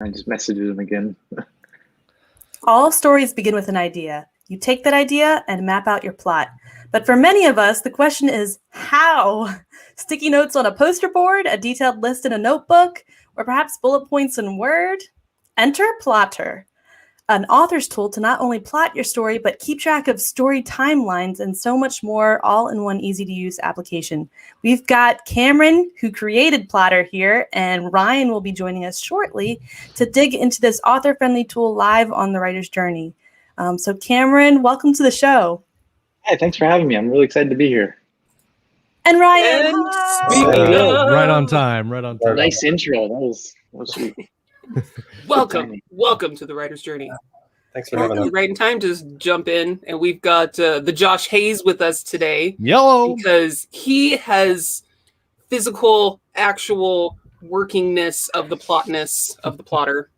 I just messaged him again. All stories begin with an idea. You take that idea and map out your plot. But for many of us, the question is how? Sticky notes on a poster board, a detailed list in a notebook, or perhaps bullet points in Word? Enter Plottr, an author's tool to not only plot your story, but keep track of story timelines and so much more, all in one easy-to-use application. We've got Cameron, who created Plottr, here, and Ryan will be joining us shortly to dig into this author-friendly tool live on The Writer's Journey. So Cameron, welcome to the show. Hey, thanks for having me. I'm really excited to be here. And Ryan, right on time. Nice intro. That was sweet. Welcome to the Writer's Journey. Thanks for having us. Right in time to just jump in, and we've got the Josh Hayes with us today. Yellow, because he has physical, actual workingness of the plotness of the Plottr,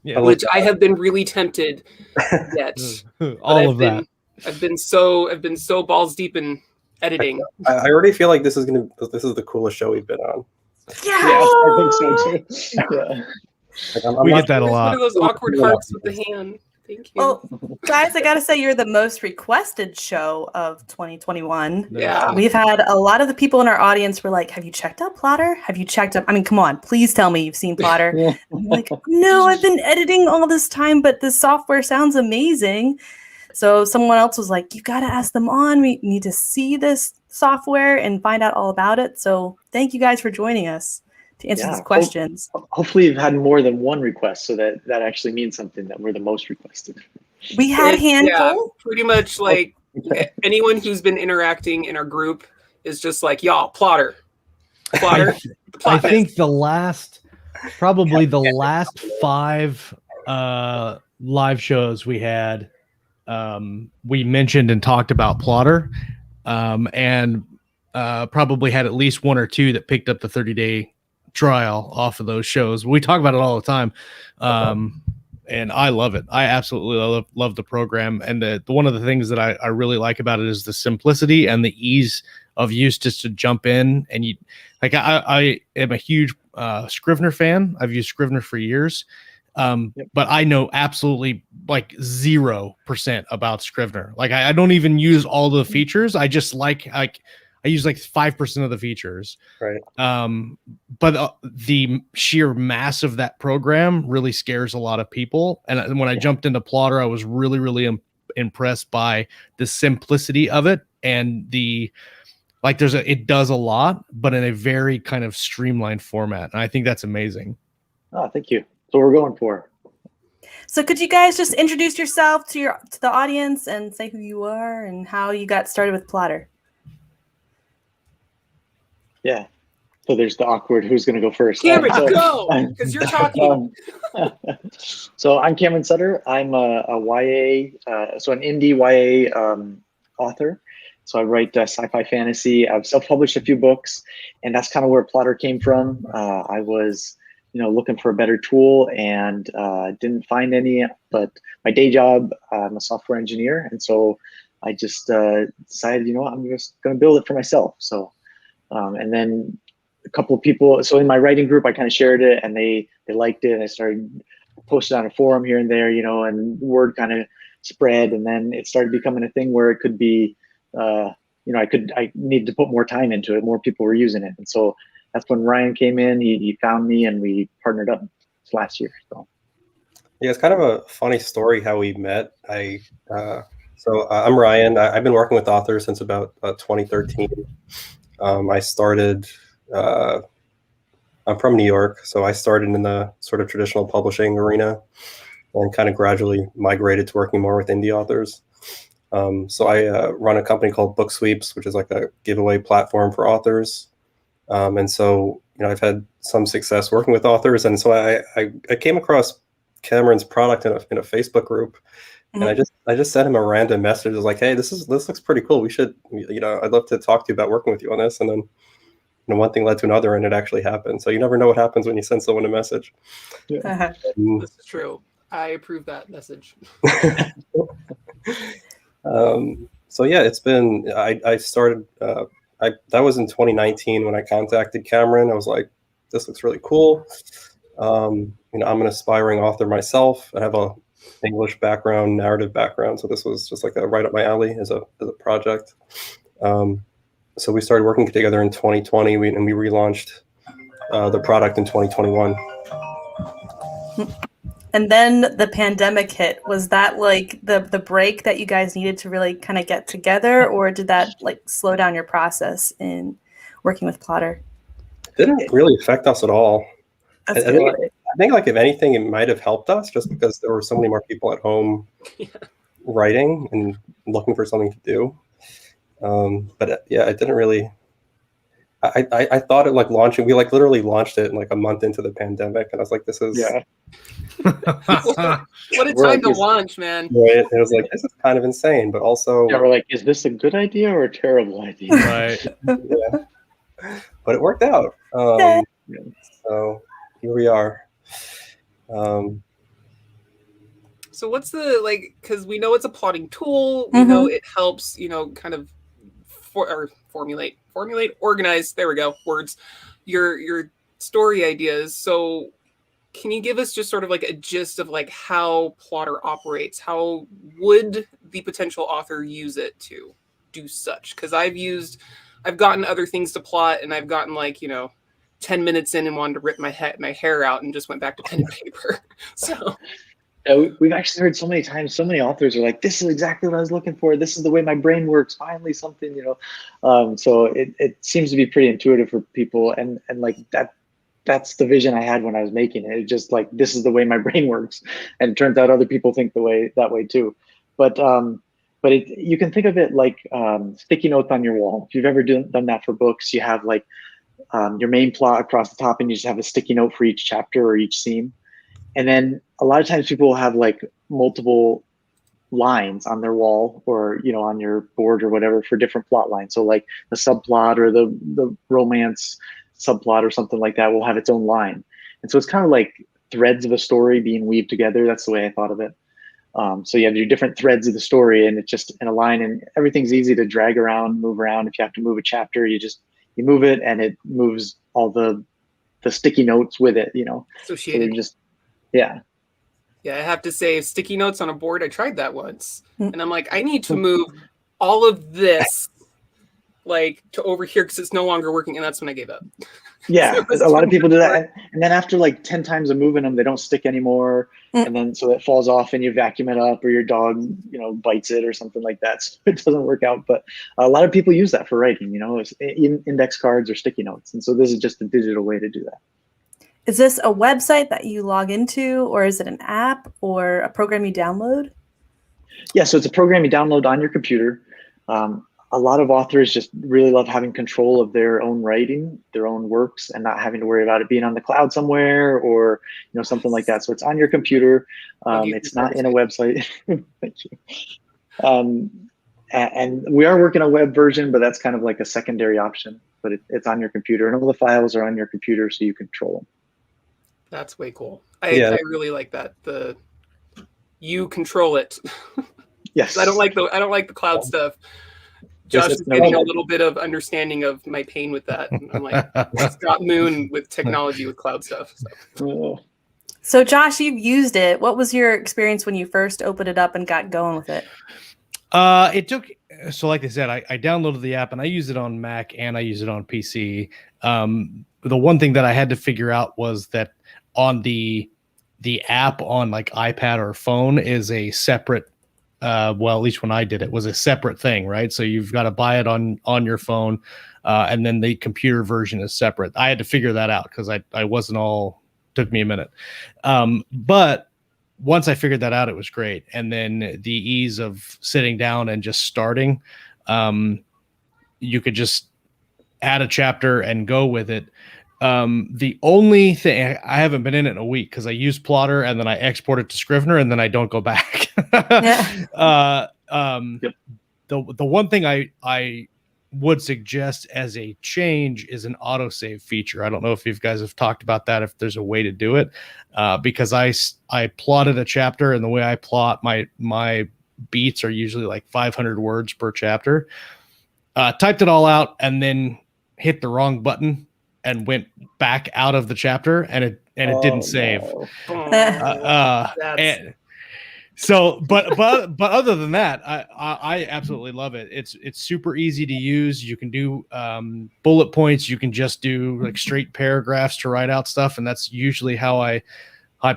which I have been really tempted yet. I've been so balls deep in editing. I already feel like this is the coolest show we've been on. Yeah, I think so too. Yeah. We get that a One lot. of those awkward hearts with the hand. Thank you. Well, guys, I gotta say you're the most requested show of 2021. Yeah. We've had a lot of the people in our audience were like, have you checked out Plottr? Have you checked out, I mean, come on, please tell me you've seen Plottr. Yeah. I'm like, no, I've been editing all this time, but the software sounds amazing. So someone else was like, you gotta ask them on. We need to see this software and find out all about it. So thank you guys for joining us to answer these questions. Hopefully you've had more than one request, so that actually means something, that we're the most requested. We had a handful. Yeah, pretty much like anyone who's been interacting in our group is just like, y'all, Plottr. I think the last 5 live shows we had, we mentioned and talked about Plottr, and probably had at least one or two that picked up the 30-day trial off of those shows. We talk about it all the time, and I love it. I absolutely love the program, and the one of the things that I really like about it is the simplicity and the ease of use, just to jump in. And you like, I am a huge Scrivener fan. I've used Scrivener for years, but I know absolutely like 0% about Scrivener. Like I don't even use all the features. I just I use like 5% of the features. Right. But the sheer mass of that program really scares a lot of people. And when I jumped into Plottr, I was really, really impressed by the simplicity of it, and it does a lot, but in a very kind of streamlined format. And I think that's amazing. Oh, thank you. That's what we're going for. So could you guys just introduce yourself to the audience and say who you are and how you got started with Plottr? Yeah. So there's the awkward who's going to go first. Cameron, go, because you're talking. So I'm Cameron Sutter. I'm a YA, so an indie YA author. So I write sci-fi fantasy. I've self-published a few books, and that's kind of where Plottr came from. I was, looking for a better tool and didn't find any. But my day job, I'm a software engineer, and so I just decided, I'm just going to build it for myself. So. And then a couple of people, so in my writing group, I kind of shared it, and they liked it, and I started posting on a forum here and there, and word kind of spread, and then it started becoming a thing where it could be, I needed to put more time into it. More people were using it, and so that's when Ryan came in. He found me, and we partnered up last year. So yeah, it's kind of a funny story how we met. I'm Ryan. I've been working with authors since about 2013. I started, I'm from New York, so I started in the sort of traditional publishing arena and kind of gradually migrated to working more with indie authors. So I run a company called Book Sweeps, which is like a giveaway platform for authors. And so, I've had some success working with authors. And so I came across Cameron's product in a Facebook group. And I just sent him a random message. I was like, hey, this looks pretty cool. We should, I'd love to talk to you about working with you on this. And then, one thing led to another, and it actually happened. So you never know what happens when you send someone a message. Yeah. This is true. I approve that message. So yeah, it's been, I started, that was in 2019 when I contacted Cameron. I was like, this looks really cool. I'm an aspiring author myself. I have a English background, narrative background, so this was just like a right up my alley as a project. So we started working together in 2020, and we relaunched the product in 2021. And then the pandemic hit. Was that like the break that you guys needed to really kind of get together, or did that like slow down your process in working with Plottr? It didn't really affect us at all. That's I think like if anything, it might have helped us just because there were so many more people at home writing and looking for something to do. But yeah, it didn't really. I thought it like launching. We like literally launched it in like a month into the pandemic, and I was like, "This is what a time to launch, man!" Right? It was like, this is kind of insane, but also we're like, is this a good idea or a terrible idea? Right. Yeah. But it worked out. So here we are. So what's the like? Because we know it's a plotting tool. We know it helps. Kind of formulate, organize. There we go. Words. Your story ideas. So can you give us just sort of like a gist of like how Plottr operates? How would the potential author use it to do such? Because I've gotten other things to plot, and I've gotten like 10 minutes in and wanted to rip my hair out and just went back to pen and paper. So. We've actually heard so many times, so many authors are like, this is exactly what I was looking for. This is the way my brain works. Finally, something, so it seems to be pretty intuitive for people. And like that's the vision I had when I was making it. It's just like, this is the way my brain works. And it turns out other people think that way too. But you can think of it like sticky notes on your wall. If you've ever done that for books, you have like your main plot across the top, and you just have a sticky note for each chapter or each scene. And then a lot of times people will have like multiple lines on their wall or, on your board or whatever for different plot lines. So like the subplot or the romance subplot or something like that will have its own line. And so it's kind of like threads of a story being weaved together. That's the way I thought of it. So you have your different threads of the story, and it's just in a line, and everything's easy to drag around, move around. If you have to move a chapter, you move it, and it moves all the sticky notes with it, Associated. So just, yeah. Yeah, I have to say, sticky notes on a board, I tried that once. And I'm like, I need to move all of this like to over here because it's no longer working. And that's when I gave up. Yeah, a lot of people do that. And then after like 10 times of moving them, they don't stick anymore. And then so it falls off and you vacuum it up, or your dog, bites it or something like that. So it doesn't work out. But a lot of people use that for writing, index cards or sticky notes. And so this is just a digital way to do that. Is this a website that you log into, or is it an app or a program you download? Yeah, so it's a program you download on your computer. A lot of authors just really love having control of their own writing, their own works, and not having to worry about it being on the cloud somewhere or something like that. So it's on your computer. It's not in a website. Thank you. And we are working on a web version, but that's kind of like a secondary option. But it's on your computer, and all the files are on your computer, so you control them. That's way cool. I really like that. You control it. Yes. I don't like the cloud stuff. Josh is getting a little bit of understanding of my pain with that. I'm like Scott Moon with technology with cloud stuff. So Josh, you've used it. What was your experience when you first opened it up and got going with it? Like I said, I downloaded the app and I use it on Mac and I use it on PC. The one thing that I had to figure out was that on the app on like iPad or phone is a separate, at least when I did it, was a separate thing, right? So you've got to buy it on your phone, and then the computer version is separate. I had to figure that out because I wasn't took me a minute. But once I figured that out, it was great. And then the ease of sitting down and just starting, you could just add a chapter and go with it. The only thing, I haven't been in it in a week because I use Plottr and then I export it to Scrivener and then I don't go back. The one thing I would suggest as a change is an autosave feature. I don't know if you guys have talked about that, if there's a way to do it, because I plotted a chapter, and the way I plot my beats are usually like 500 words per chapter. Typed it all out and then hit the wrong button and went back out of the chapter, and and it didn't save. No. And so, but other than that, I absolutely love it. It's super easy to use. You can do bullet points. You can just do like straight paragraphs to write out stuff, and that's usually how I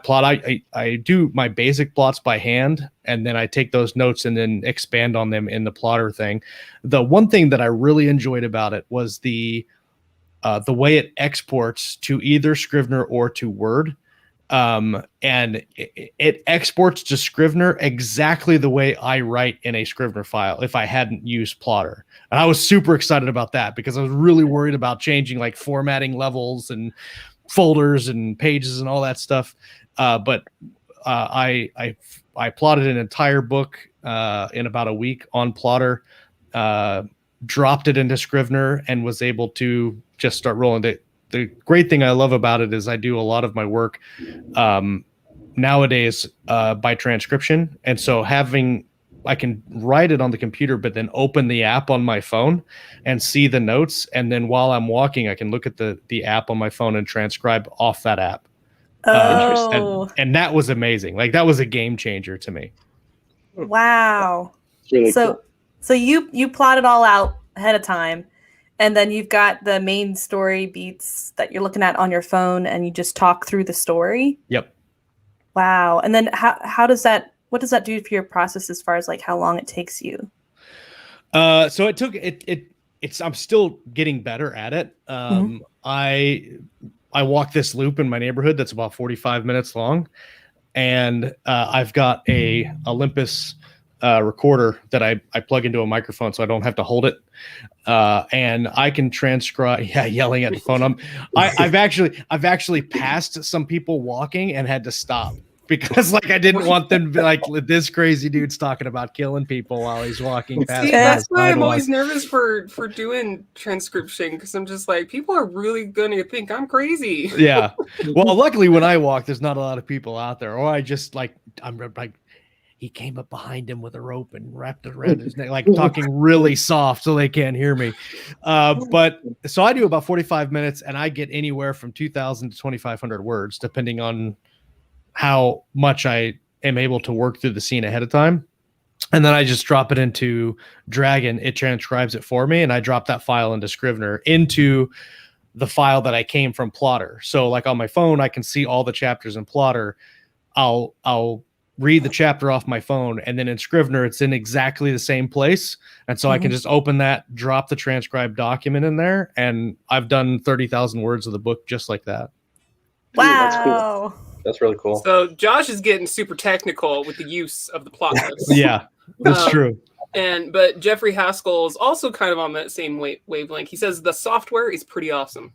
plot. I do my basic plots by hand, and then I take those notes and then expand on them in the Plottr thing. The one thing that I really enjoyed about it was the way it exports to either Scrivener or to Word. And it exports to Scrivener exactly the way I write in a Scrivener file if I hadn't used Plottr. And I was super excited about that because I was really worried about changing like formatting levels and folders and pages and all that stuff. But I plotted an entire book in about a week on Plottr, dropped it into Scrivener, and was able to just start rolling it. The great thing I love about it is I do a lot of my work nowadays by transcription. And so I can write it on the computer, but then open the app on my phone and see the notes. And then while I'm walking, I can look at the app on my phone and transcribe off that app. And that was amazing. Like that was a game changer to me. Wow. It's really cool. So you plot it all out ahead of time, and then you've got the main story beats that you're looking at on your phone, and you just talk through the story. Yep. Wow. And then what does that do for your process as far as like how long it takes you? So it took it's I'm still getting better at it. I walk this loop in my neighborhood that's about 45 minutes long, and I've got a Olympus recorder that I plug into a microphone so I don't have to hold it, and I can transcribe. Yeah, yelling at the phone. I've actually passed some people walking and had to stop because like I didn't want them to be like, this crazy dude's talking about killing people while he's walking past. See, that's why I'm always nervous for doing transcription, because I'm just like, people are really gonna think I'm crazy. Yeah. Well, luckily when I walk, there's not a lot of people out there, or I just I'm like, he came up behind him with a rope and wrapped it around his neck, like talking really soft so they can't hear me. But so I do about 45 minutes, and I get anywhere from 2,000 to 2,500 words, depending on how much I am able to work through the scene ahead of time. And then I just drop it into Dragon. It transcribes it for me, and I drop that file into Scrivener into the file that I came from Plottr. So like on my phone, I can see all the chapters in Plottr. I'll read the chapter off my phone, and then in Scrivener, it's in exactly the same place. And so I can just open that, drop the transcribed document in there, and I've done 30,000 words of the book just like that. Wow. That's cool. That's really cool. So Josh is getting super technical with the use of the plot list. Yeah, that's true. But Jeffrey Haskell is also kind of on that same wavelength. He says the software is pretty awesome,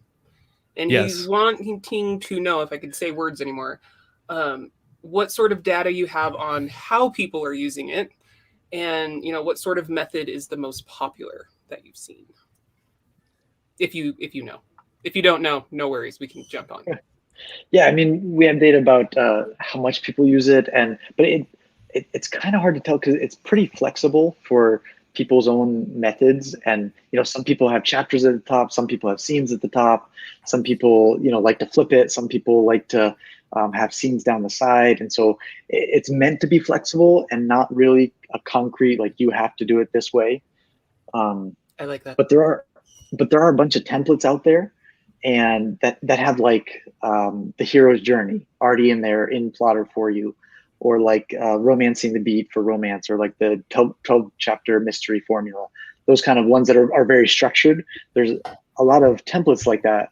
and he's wanting to know, if I could say words anymore, what sort of data you have on how people are using it, and what sort of method is the most popular that you've seen. If you know, if you don't know, no worries, we can jump on. Yeah, I mean, we have data about how much people use it, but it's kind of hard to tell because it's pretty flexible for people's own methods. And some people have chapters at the top, some people have scenes at the top, some people like to flip it, some people like to have scenes down the side, and so it's meant to be flexible and not really a concrete like you have to do it this way. I like that. But there are a bunch of templates out there, and that have like the hero's journey already in there in Plottr for you, or like romancing the beat for romance, or like the 12 chapter mystery formula. Those kind of ones that are very structured. There's a lot of templates like that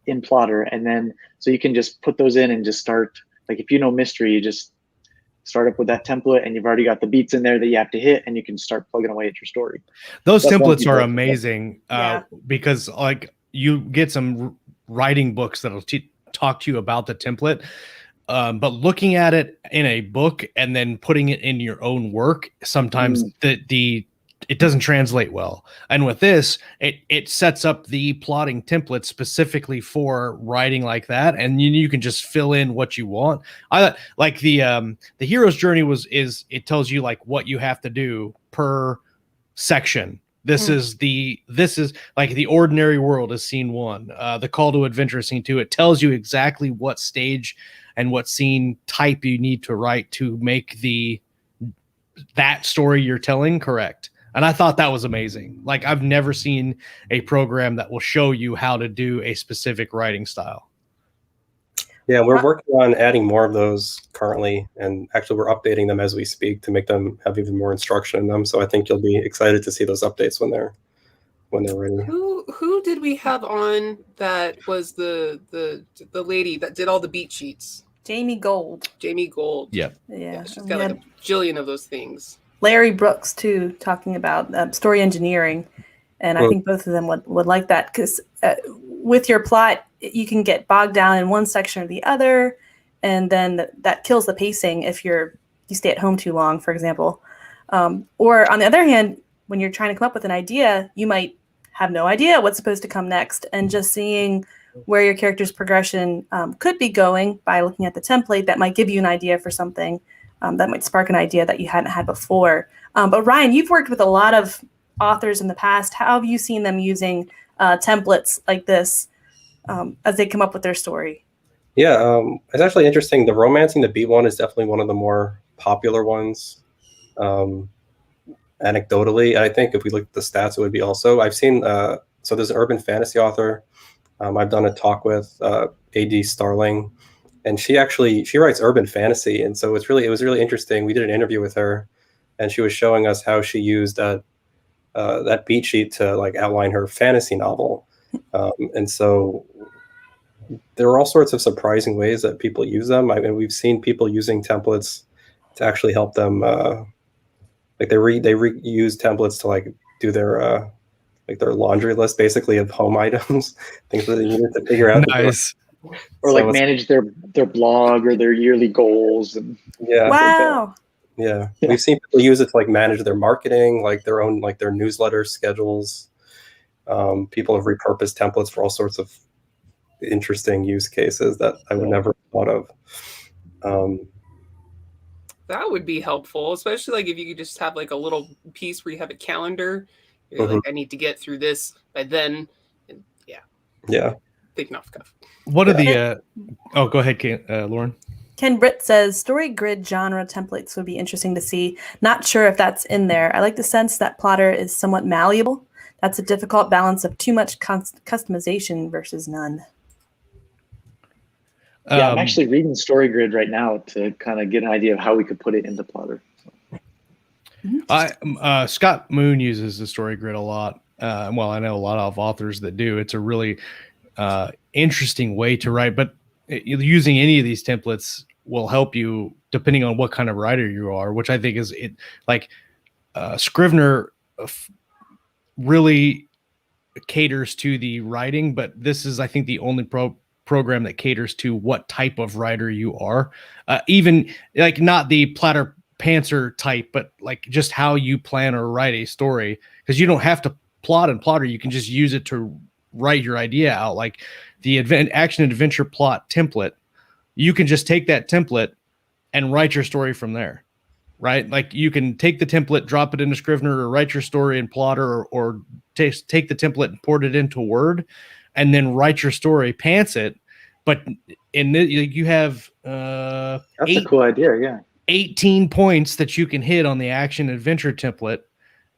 in Plottr, and then so you can just put those in and just start. Like if you know mystery, you just start up with that template, and you've already got the beats in there that you have to hit, and you can start plugging away at your story. Those templates are amazing because like you get some writing books that'll talk to you about the template, but looking at it in a book and then putting it in your own work, sometimes it doesn't translate well. And with this, it sets up the plotting template specifically for writing like that, and you can just fill in what you want. I like the hero's journey it tells you like what you have to do per section. This is like the ordinary world is scene 1. The call to adventure is scene 2. It tells you exactly what stage and what scene type you need to write to make that story you're telling correct. And I thought that was amazing. Like, I've never seen a program that will show you how to do a specific writing style. Yeah, we're working on adding more of those currently, and actually we're updating them as we speak to make them have even more instruction in them. So I think you'll be excited to see those updates when they're ready. Who did we have on that was the lady that did all the beat sheets? Jamie Gold. Jamie Gold. Yep. Yeah. She's got like a jillion of those things. Larry Brooks too, talking about story engineering, and I think both of them would like that, because with your plot, you can get bogged down in one section or the other, and then that kills the pacing if you stay at home too long, for example. Or on the other hand, when you're trying to come up with an idea, you might have no idea what's supposed to come next, and just seeing where your character's progression could be going by looking at the template, that might give you an idea for something. That might spark an idea that you hadn't had before. But Ryan, you've worked with a lot of authors in the past. How have you seen them using templates like this as they come up with their story? Yeah, it's actually interesting. The Romancing the Beat one is definitely one of the more popular ones, anecdotally. I think if we look at the stats, it would be also. I've seen, so there's an urban fantasy author I've done a talk with, A.D. Starling, and she writes urban fantasy, and so it was really interesting. We did an interview with her, and she was showing us how she used that beat sheet to like outline her fantasy novel, and so there are all sorts of surprising ways that people use them. I mean, we've seen people using templates to actually help them, like they reuse templates to like do their their laundry list, basically, of home items, things that they needed to figure out. Nice. Or like manage their blog or their yearly goals. And wow. Yeah. We've seen people use it to like manage their marketing, like their own, like their newsletter schedules. People have repurposed templates for all sorts of interesting use cases that I would never have thought of. That would be helpful, especially like if you could just have like a little piece where you have a calendar. You're like, I need to get through this by then. And yeah. Thinking off the cuff. What are the go ahead, Lauren. Ken Britt says story grid genre templates would be interesting to see. Not sure if that's in there. I like the sense that Plottr is somewhat malleable. That's a difficult balance of too much customization versus none. Yeah, I'm actually reading Story Grid right now to kind of get an idea of how we could put it into Plottr. Scott Moon uses the Story Grid a lot. Well, I know a lot of authors that do. It's a really interesting way to write, but using any of these templates will help you depending on what kind of writer you are, which I think is it. Like Scrivener really caters to the writing, but this is, I think, the only program that caters to what type of writer you are. Even like not the Plottr pantser type, but like just how you plan or write a story, because you don't have to plot in Plottr. You can just use it to write your idea out. Like the action adventure plot template, you can just take that template and write your story from there, right? Like you can take the template, drop it into Scrivener, or write your story in Plottr, or take the template and port it into Word, and then write your story, pants it. But you have that's a cool idea, yeah. 18 points that you can hit on the action adventure template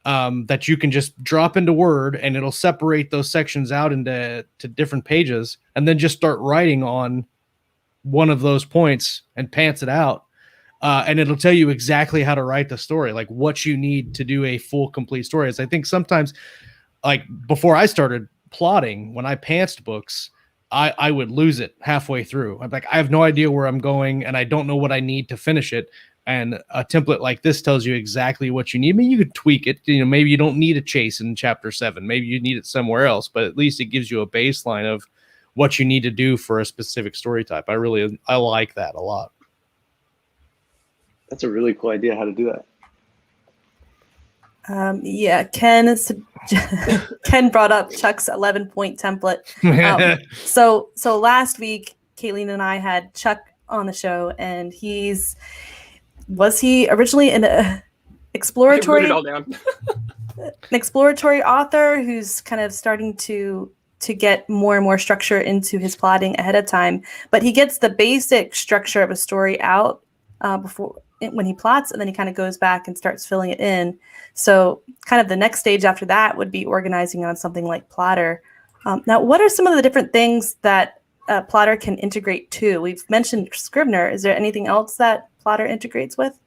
that you can just drop into Word, and it'll separate those sections out into different pages, and then just start writing on one of those points and pants it out. And it'll tell you exactly how to write the story, like what you need to do a full, complete story. As I think sometimes, like before I started plotting, when I pantsed books, I would lose it halfway through. I'm like, I have no idea where I'm going, and I don't know what I need to finish it. And a template like this tells you exactly what you need. I mean, you could tweak it. You know, maybe you don't need a chase in chapter 7. Maybe you need it somewhere else, but at least it gives you a baseline of what you need to do for a specific story type. I like that a lot. That's a really cool idea how to do that. Yeah, Ken brought up Chuck's 11-point template. So last week, Kalene and I had Chuck on the show, and was he originally in a exploratory? I wrote it all down. an exploratory author who's kind of starting to get more and more structure into his plotting ahead of time, but he gets the basic structure of a story out when he plots, and then he kind of goes back and starts filling it in. So kind of the next stage after that would be organizing on something like Plottr. Now, what are some of the different things that Plottr can integrate to? We've mentioned Scrivener. Is there anything else that Plottr integrates with?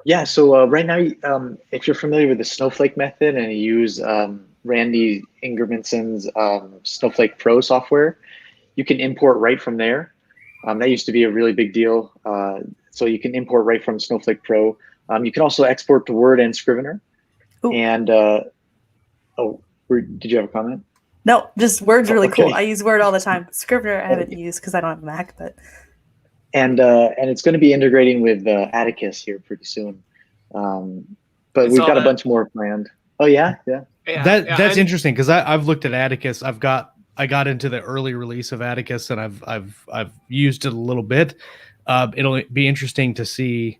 Yeah, so right now, if you're familiar with the Snowflake method and you use Randy Ingermanson's Snowflake Pro software, you can import right from there. That used to be a really big deal. So you can import right from Snowflake Pro. You can also export to Word and Scrivener. Ooh. And did you have a comment? No, just Word's really cool. I use Word all the time. Scrivener I haven't used because I don't have a Mac, but. And it's going to be integrating with Atticus here pretty soon. But we've got a bunch more planned. Oh yeah. That's interesting because I've looked at Atticus. I got into the early release of Atticus and I've used it a little bit. It'll be interesting to see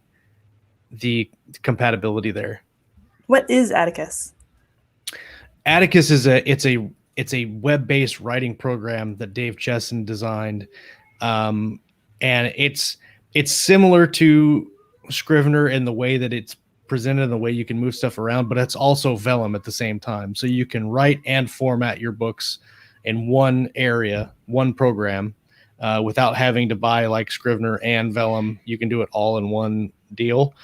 the compatibility there. What is Atticus? Atticus is it's a web-based writing program that Dave Chesson designed. And it's similar to Scrivener in the way that it's presented and the way you can move stuff around, but it's also Vellum at the same time. So you can write and format your books in one area, one program, without having to buy like Scrivener and Vellum. You can do it all in one deal.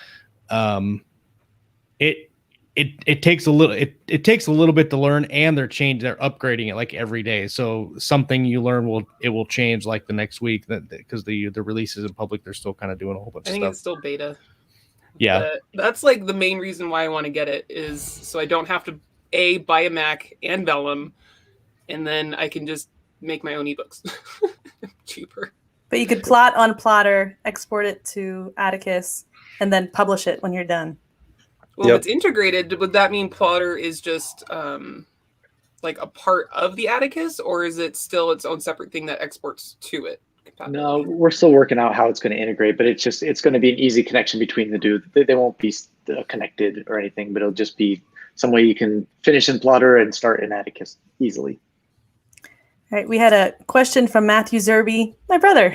It takes a little bit to learn, and they're upgrading it like every day. So something you learn will change like the next week because the release is in public. They're still kind of doing a whole bunch of stuff. I think it's still beta. Yeah, but that's like the main reason why I want to get it is so I don't have to buy a Mac and Vellum, and then I can just make my own ebooks cheaper. But you could plot on Plottr, export it to Atticus, and then publish it when you're done. Well, if it's integrated, would that mean Plottr is just like a part of the Atticus, or is it still its own separate thing that exports to it? No, we're still working out how it's going to integrate, but it's going to be an easy connection between the two. They won't be connected or anything, but it'll just be some way you can finish in Plottr and start in Atticus easily. All right, we had a question from Matthew Zerby, my brother.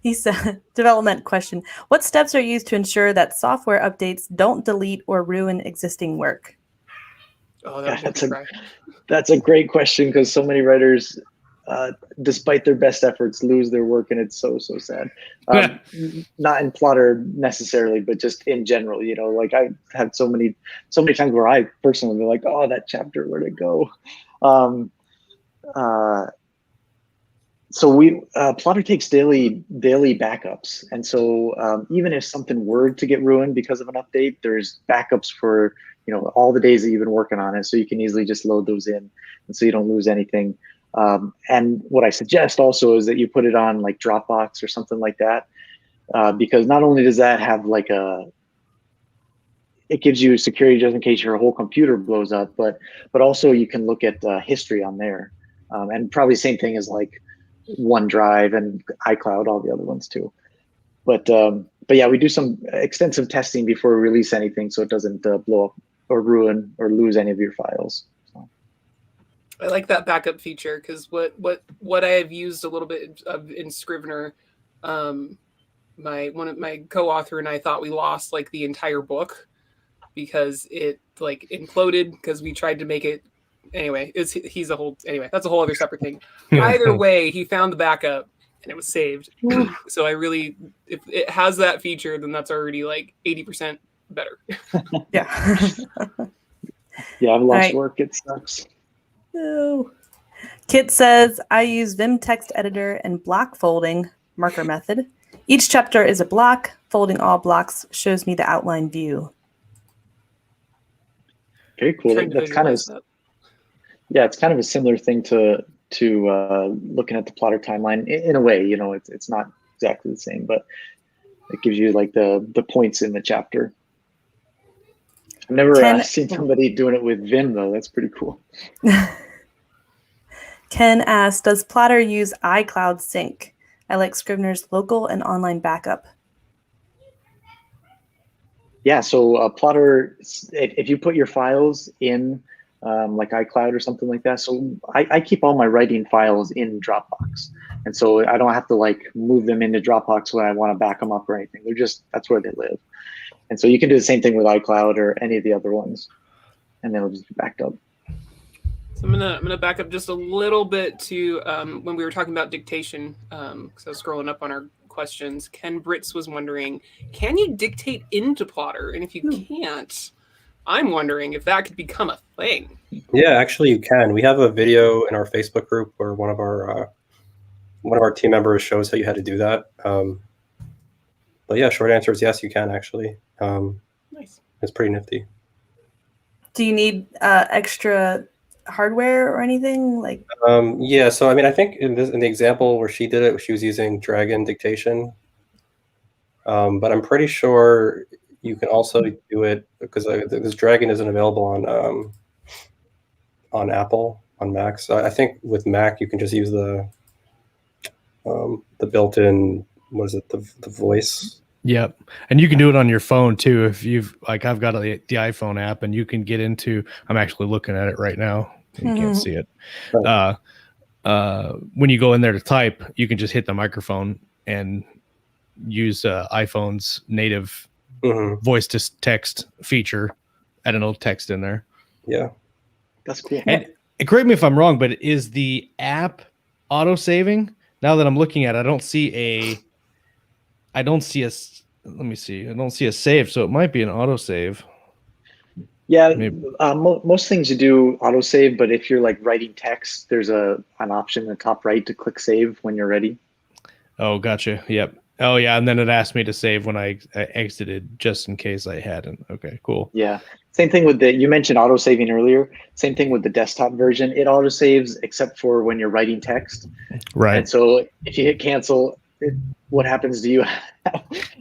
He's a development question. What steps are used to ensure that software updates don't delete or ruin existing work? Oh, that's a great question because so many writers, despite their best efforts, lose their work, and it's so sad. Not in Plottr necessarily, but just in general. You know, like I've had so many times where I personally be like, "Oh, that chapter, where'd it go?" So Plottr takes daily backups, and so even if something were to get ruined because of an update, there's backups for all the days that you've been working on it, so you can easily just load those in, and so you don't lose anything. And what I suggest also is that you put it on like Dropbox or something like that, because not only does that have like it gives you security just in case your whole computer blows up, but also you can look at history on there, and probably same thing as like OneDrive and iCloud, all the other ones too. But yeah, we do some extensive testing before we release anything, so it doesn't blow up or ruin or lose any of your files. So. I like that backup feature because what I have used a little bit of in Scrivener, one of my co-author and I thought we lost like the entire book because it like imploded because we tried to make it. Anyway, that's a whole other separate thing. Either way, he found the backup and it was saved. So if it has that feature, then that's already like 80% better. Yeah. Yeah, I've lost work. It sucks. No. Kit says, I use Vim text editor and block folding marker method. Each chapter is a block. Folding all blocks shows me the outline view. Very cool. That's kind of it's kind of a similar thing to looking at the Plottr timeline in a way. It's not exactly the same, but it gives you like the points in the chapter. I've never seen somebody doing it with Vim though. That's pretty cool. Ken asks, does Plottr use iCloud sync? I like Scrivener's local and online backup. Yeah, so Plottr, if you put your files in like iCloud or something like that, so I keep all my writing files in Dropbox. And so I don't have to like move them into Dropbox when I want to back them up or anything. That's where they live. And so you can do the same thing with iCloud or any of the other ones, and then it'll just be backed up. So I'm gonna back up just a little bit to when we were talking about dictation, because I was scrolling up on our questions. Ken Britz was wondering, can you dictate into Plottr? And if you can't, I'm wondering if that could become a thing. Yeah, actually you can. We have a video in our Facebook group where one of our team members shows how you had to do that. But yeah, short answer is yes, you can actually. Nice. It's pretty nifty. Do you need extra hardware or anything like? Yeah, so I mean, I think in the example where she did it, she was using Dragon dictation. But I'm pretty sure you can also do it because this Dragon isn't available on Apple on Mac. So I think with Mac you can just use the built-in, what is it, the voice. Yep. And you can do it on your phone too. If you've like, I've got the iPhone app and you can get into, I'm actually looking at it right now. You can't see it. When you go in there to type, you can just hit the microphone and use iPhone's native voice to text feature, add an old text in there. Yeah. That's cool. And correct me if I'm wrong, but is the app auto saving? Now that I'm looking at it, I don't see a let me see. I don't see a save, so it might be an autosave. Yeah, most things you do autosave, but if you're like writing text, there's an option in the top right to click save when you're ready. Oh, gotcha. Yep. Oh, yeah, and then it asked me to save when I exited, just in case I hadn't. Okay, cool. Yeah. Same thing with you mentioned autosaving earlier. Same thing with the desktop version. It autosaves except for when you're writing text. Right. And so if you hit cancel, what happens to you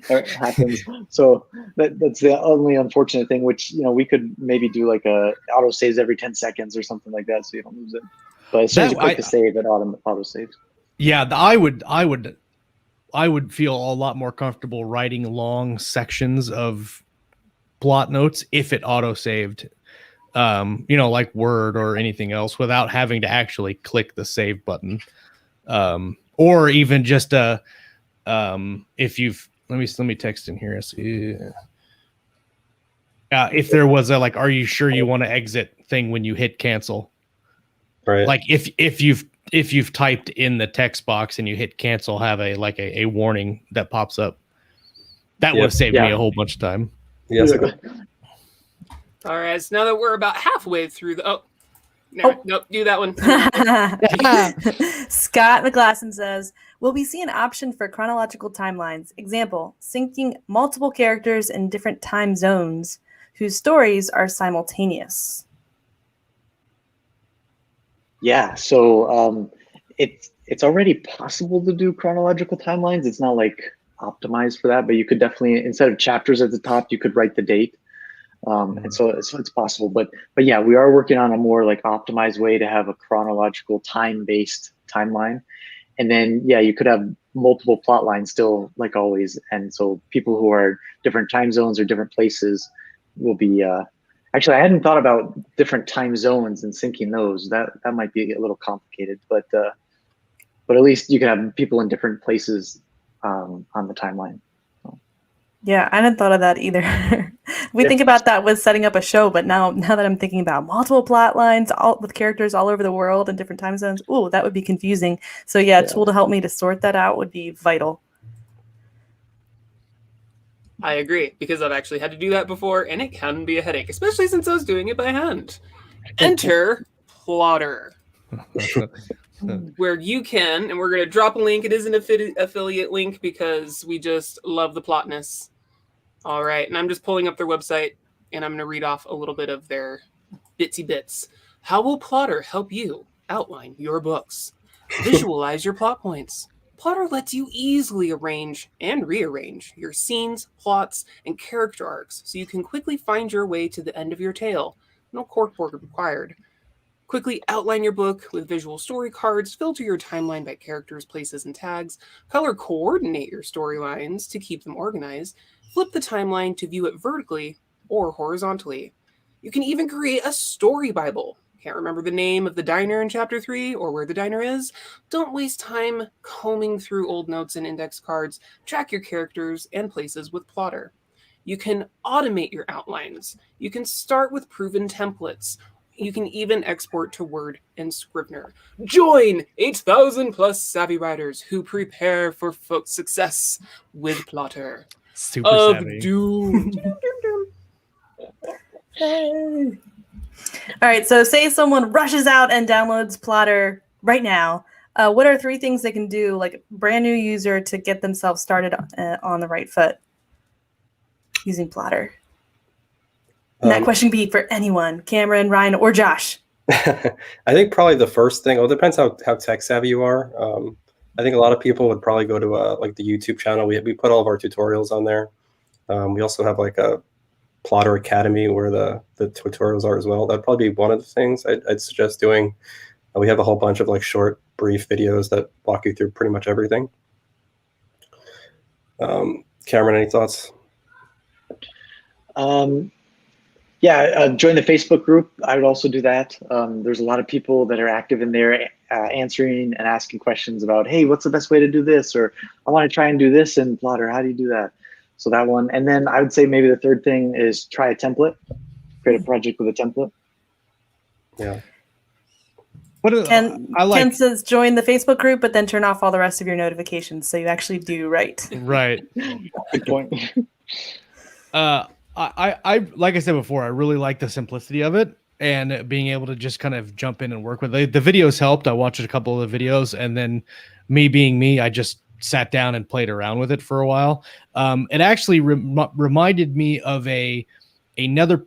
happens. So that's the only unfortunate thing, which, we could maybe do like a auto saves every 10 seconds or something like that, so you don't lose it. But as soon as you click the save, it auto saves. Yeah, I would feel a lot more comfortable writing long sections of plot notes if it auto saved, like Word or anything else, without having to actually click the save button. Or even just if you've let me text in here. See, if there was a like, are you sure you want to exit thing when you hit cancel? Right. Like if you've typed in the text box and you hit cancel, have a warning that pops up. That would have saved me a whole bunch of time. Yes. All right. So now that we're about halfway through nope, do that one. Scott McGlasson says, will we see an option for chronological timelines? Example, syncing multiple characters in different time zones whose stories are simultaneous. Yeah, so it's already possible to do chronological timelines. It's not like optimized for that, but you could definitely, instead of chapters at the top, you could write the date. And so it's possible, but yeah, we are working on a more like optimized way to have a chronological time-based timeline. And then, yeah, you could have multiple plot lines still, like always. And so people who are different time zones or different places will be, actually, I hadn't thought about different time zones and syncing those. That might be a little complicated, but at least you can have people in different places on the timeline. Yeah, I hadn't thought of that either. We think about that with setting up a show, but now that I'm thinking about multiple plot lines, all with characters all over the world and different time zones, ooh, that would be confusing. So yeah, a tool to help me to sort that out would be vital. I agree, because I've actually had to do that before, and it can be a headache, especially since I was doing it by hand. Enter Plottr, where you can, and we're going to drop a link. It is an affiliate link because we just love the plotness. All right, and I'm just pulling up their website, and I'm going to read off a little bit of their bitsy bits. How will Plottr help you outline your books? Visualize your plot points. Plottr lets you easily arrange and rearrange your scenes, plots, and character arcs so you can quickly find your way to the end of your tale. No corkboard required. Quickly outline your book with visual story cards, filter your timeline by characters, places, and tags, color coordinate your storylines to keep them organized, flip the timeline to view it vertically or horizontally. You can even create a story Bible. Can't remember the name of the diner in chapter 3 or where the diner is? Don't waste time combing through old notes and index cards. Track your characters and places with Plottr. You can automate your outlines. You can start with proven templates. You can even export to Word and Scrivener. Join 8,000 plus savvy writers who prepare for success with Plottr. Super of savvy. Doom. Hey. All right, so say someone rushes out and downloads Plottr right now. What are 3 things they can do, like a brand new user, to get themselves started on the right foot using Plottr? And that question can be for anyone, Cameron, Ryan, or Josh. I think probably the first thing, well, it depends how tech savvy you are. I think a lot of people would probably go to like the YouTube channel. We put all of our tutorials on there. We also have like a Plottr Academy where the tutorials are as well. That'd probably be one of the things I'd suggest doing. We have a whole bunch of like short, brief videos that walk you through pretty much everything. Cameron, any thoughts? Yeah, join the Facebook group. I would also do that. There's a lot of people that are active in there answering and asking questions about, hey, what's the best way to do this? Or I want to try and do this in Plottr. How do you do that? So that one. And then I would say maybe the third thing is try a template. Create a project with a template. Yeah. Ken says join the Facebook group, but then turn off all the rest of your notifications so you actually do right. Right. Good point. I like I said before, I really like the simplicity of it and being able to just kind of jump in and work with it. The videos helped. I watched a couple of the videos, and then me being me, I just sat down and played around with it for a while. It actually reminded me of another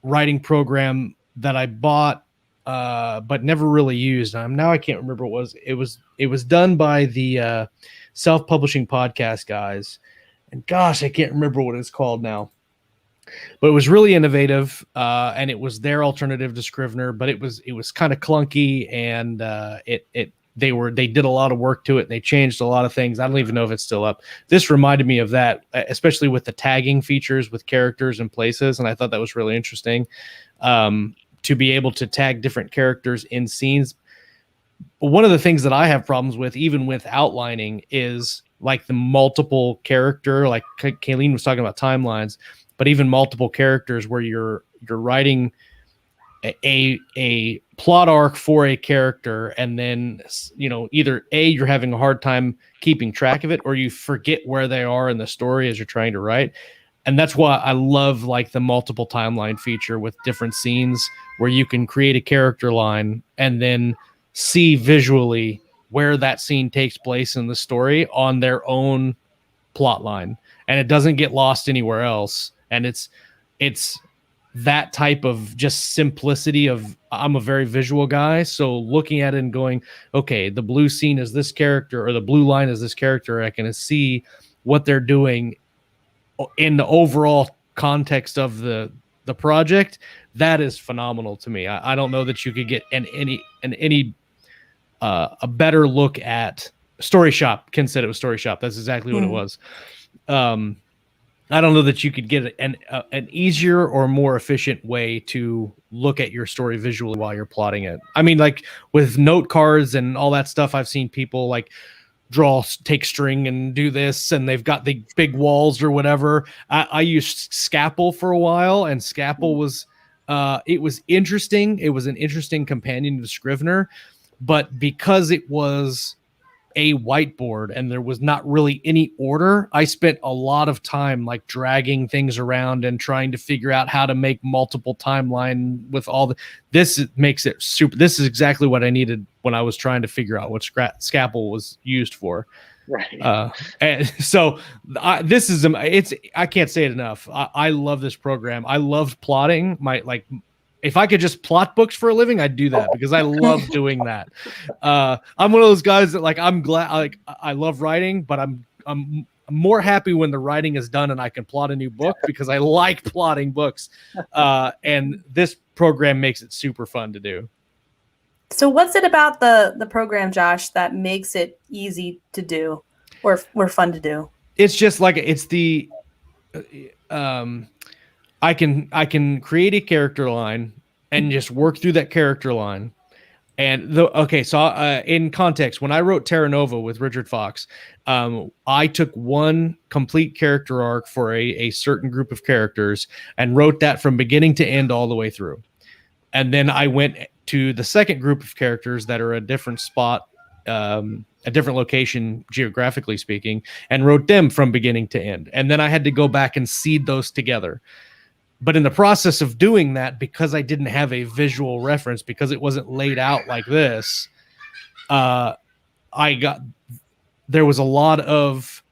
writing program that I bought but never really used. Now I can't remember what it was. It was done by the self-publishing podcast guys, and gosh, I can't remember what it's called now. But it was really innovative, and it was their alternative to Scrivener. But it was kind of clunky, and they did a lot of work to it. And they changed a lot of things. I don't even know if it's still up. This reminded me of that, especially with the tagging features with characters and places, and I thought that was really interesting to be able to tag different characters in scenes. But one of the things that I have problems with, even with outlining, is like the multiple character, like Kalene was talking about timelines. But even multiple characters where you're writing a plot arc for a character, and then either you're having a hard time keeping track of it, or you forget where they are in the story as you're trying to write. And that's why I love like the multiple timeline feature with different scenes where you can create a character line and then see visually where that scene takes place in the story on their own plot line, and it doesn't get lost anywhere else. And it's that type of just simplicity of, I'm a very visual guy. So looking at it and going, okay, the blue scene is this character, or the blue line is this character. I can see what they're doing in the overall context of the project. That is phenomenal to me. I don't know that you could get a better look at Story Shop. Ken said it was Story Shop. That's exactly what it was. I don't know that you could get an easier or more efficient way to look at your story visually while you're plotting it. I mean, like with note cards and all that stuff, I've seen people like take string and do this, and they've got the big walls or whatever. I used Scapple for a while, and Scapple was it was interesting. It was an interesting companion to Scrivener, but because it was a whiteboard and there was not really any order, I spent a lot of time like dragging things around and trying to figure out how to make multiple timeline with all this makes it super. This is exactly what I needed when I was trying to figure out what Scapple was used for. Right. And so I can't say it enough. I love this program. I loved plotting. If I could just plot books for a living, I'd do that because I love doing that. I'm one of those guys that I'm glad, I love writing, but I'm more happy when the writing is done and I can plot a new book because I like plotting books. And this program makes it super fun to do. So what's it about the program, Josh, that makes it easy to do or fun to do? It's just like it's the I can create a character line and just work through that character line. And in context, when I wrote Terra Nova with Richard Fox, I took one complete character arc for a certain group of characters and wrote that from beginning to end all the way through. And then I went to the second group of characters that are a different spot, a different location, geographically speaking, and wrote them from beginning to end. And then I had to go back and seed those together. But in the process of doing that, because I didn't have a visual reference, because it wasn't laid out like this, there was a lot of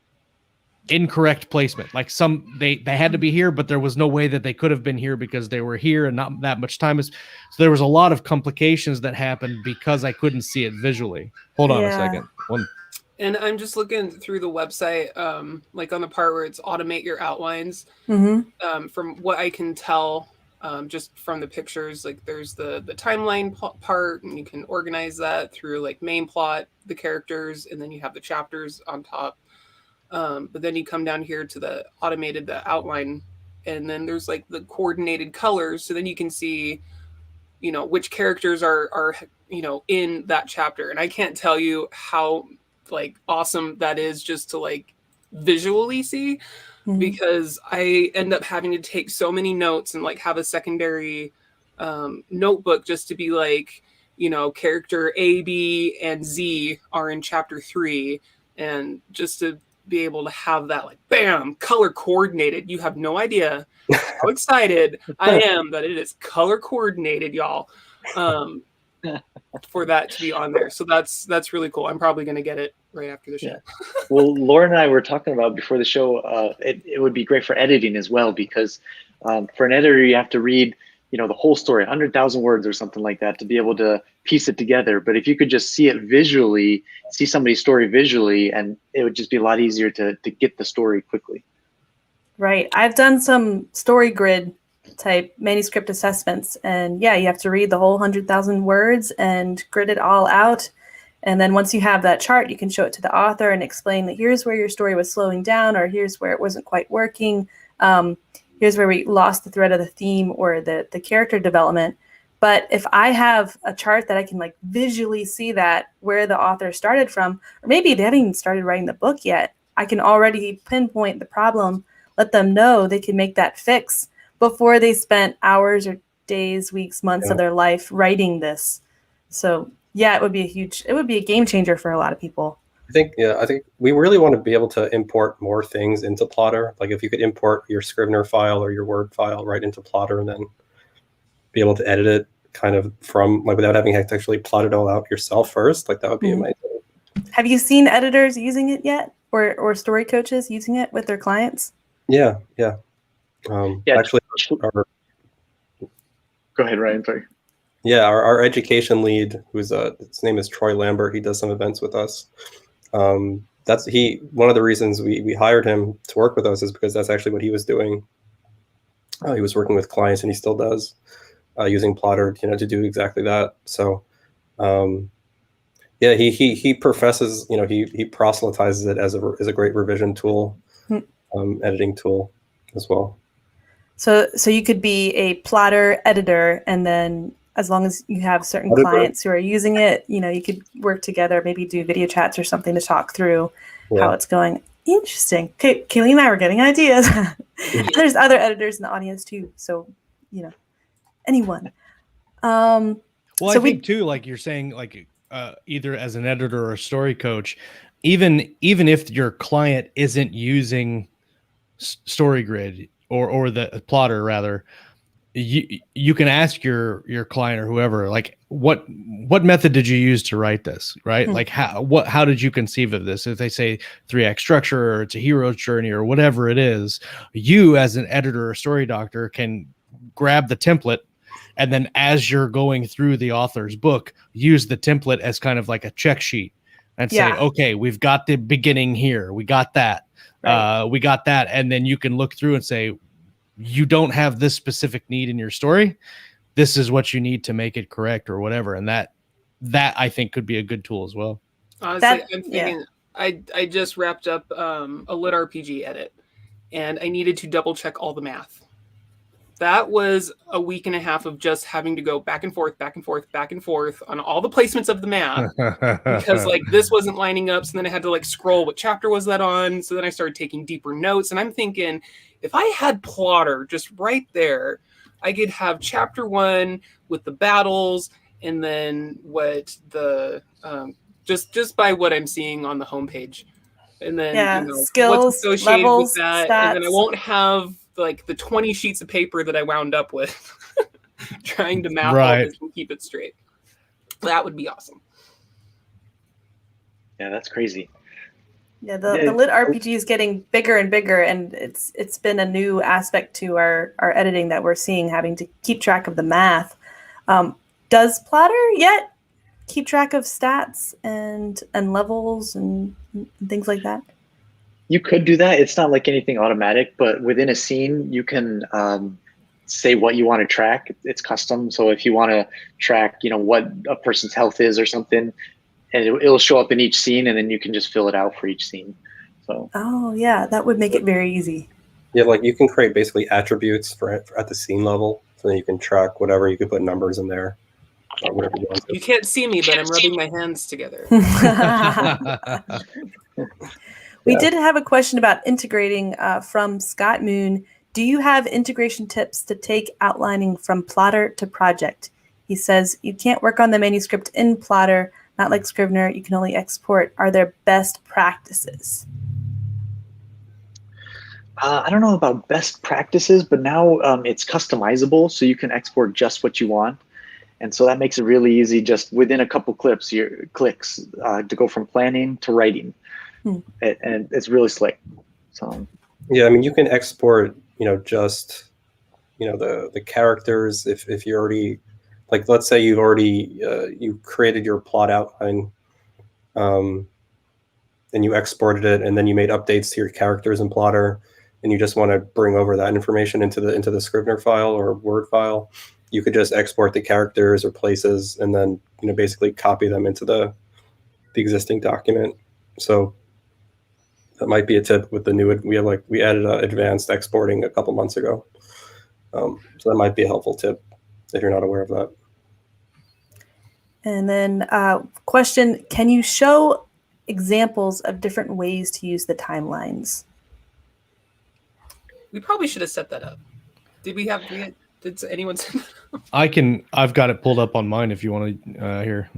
incorrect placement. Like they had to be here, but there was no way that they could have been here because they were here and not that much time. So there was a lot of complications that happened because I couldn't see it visually. Hold on a second. And I'm just looking through the website, like on the part where it's automate your outlines. From what I can tell, just from the pictures, like there's the timeline part, and you can organize that through like main plot, the characters, and then you have the chapters on top. But then you come down here to the outline, and then there's like the coordinated colors. So then you can see, which characters are in that chapter. And I can't tell you how like awesome that is just to like visually see, because I end up having to take so many notes and like have a secondary notebook just to be like, character A, B, and Z are in chapter 3, and just to be able to have that like bam, color coordinated. You have no idea how excited I am that it is color coordinated, y'all. For that to be on there. So that's really cool. I'm probably going to get it right after the show. Well, Lauren and I were talking about before the show, it would be great for editing as well, because for an editor, you have to read, the whole story, 100,000 words or something like that to be able to piece it together. But if you could just see it visually, see somebody's story visually, and it would just be a lot easier to get the story quickly. Right. I've done some story grid type manuscript assessments, and you have to read the whole 100,000 words and grid it all out. And then once you have that chart, you can show it to the author and explain that here's where your story was slowing down, or here's where it wasn't quite working. Here's where we lost the thread of the theme or the character development. But if I have a chart that I can like visually see that where the author started from, or maybe they haven't even started writing the book yet, I can already pinpoint the problem, let them know they can make that fix before they spent hours or days, weeks, months of their life writing this. So it would be a game changer for a lot of people. I think we really want to be able to import more things into Plottr. Like if you could import your Scrivener file or your Word file right into Plottr and then be able to edit it kind of from like without having to actually plot it all out yourself first, like that would be amazing. Have you seen editors using it yet, or story coaches using it with their clients? Yeah. Actually, Go ahead, Ryan. Sorry. Yeah, our education lead, his name is Troy Lambert. He does some events with us. One of the reasons we hired him to work with us is because that's actually what he was doing. He was working with clients, and he still does, using Plottr, to do exactly that. So, he professes, he proselytizes it as a great revision tool, editing tool as well. So you could be a Plottr editor, and then as long as you have certain clients who are using it, you could work together, maybe do video chats or something to talk through how it's going. Interesting. Okay, Kalene and I were getting ideas. There's other editors in the audience too, so anyone. Well, I think too, like you're saying, like either as an editor or a story coach, even if your client isn't using StoryGrid or the Plottr rather, you can ask your client or whoever, like, what method did you use to write this, right? Like how did you conceive of this? If they say 3-act structure, or it's a hero's journey, or whatever it is, you as an editor or story doctor can grab the template, and then as you're going through the author's book, use the template as kind of like a check sheet and say, okay, we've got the beginning here, we got that, we got that, and then you can look through and say, you don't have this specific need in your story. This is what you need to make it correct or whatever. And that that I think could be a good tool as well. Honestly, I'm thinking I just wrapped up a lit RPG edit, and I needed to double check all the math. That was a week and a half of just having to go back and forth, back and forth, back and forth on all the placements of the map because like this wasn't lining up. So then I had to like scroll what chapter was that on. So then I started taking deeper notes, and I'm thinking if I had Plottr just right there, I could have chapter 1 with the battles, and then what the just by what I'm seeing on the homepage, and then skills, what's associated levels, with that, stats. and then I won't have like the 20 sheets of paper that I wound up with trying to map all this and keep it straight. That would be awesome. Yeah, that's crazy. Yeah, the lit RPG is getting bigger and bigger, and it's been a new aspect to our editing that we're seeing, having to keep track of the math. Does Plottr yet keep track of stats and levels and things like that? You could do that. It's not like anything automatic, but within a scene, you can say what you want to track. It's custom. So if you want to track, what a person's health is or something, and it'll show up in each scene, and then you can just fill it out for each scene. So. Oh yeah, that would make it very easy. Yeah, like you can create basically attributes for at the scene level, so then you can track whatever. You can put numbers in there. Or whatever you want to. You can't see me, but I'm rubbing my hands together. We did have a question about integrating from Scott Moon. Do you have integration tips to take outlining from Plottr to project? He says, you can't work on the manuscript in Plottr, not like Scrivener, you can only export. Are there best practices? I don't know about best practices, but now it's customizable, so you can export just what you want. And so that makes it really easy, just within a couple clicks to go from planning to writing. And it's really slick. So yeah, I mean, you can export, just, the characters if you already, like, let's say you've already you created your plot outline, and you exported it, and then you made updates to your characters in Plottr, and you just want to bring over that information into the Scrivener file or Word file. You could just export the characters or places, and then basically copy them into the existing document. So that might be a tip with the new. We added advanced exporting a couple months ago, so that might be a helpful tip if you're not aware of that. And then question: can you show examples of different ways to use the timelines? We probably should have set that up. Did anyone set that up? I've got it pulled up on mine if you want to hear.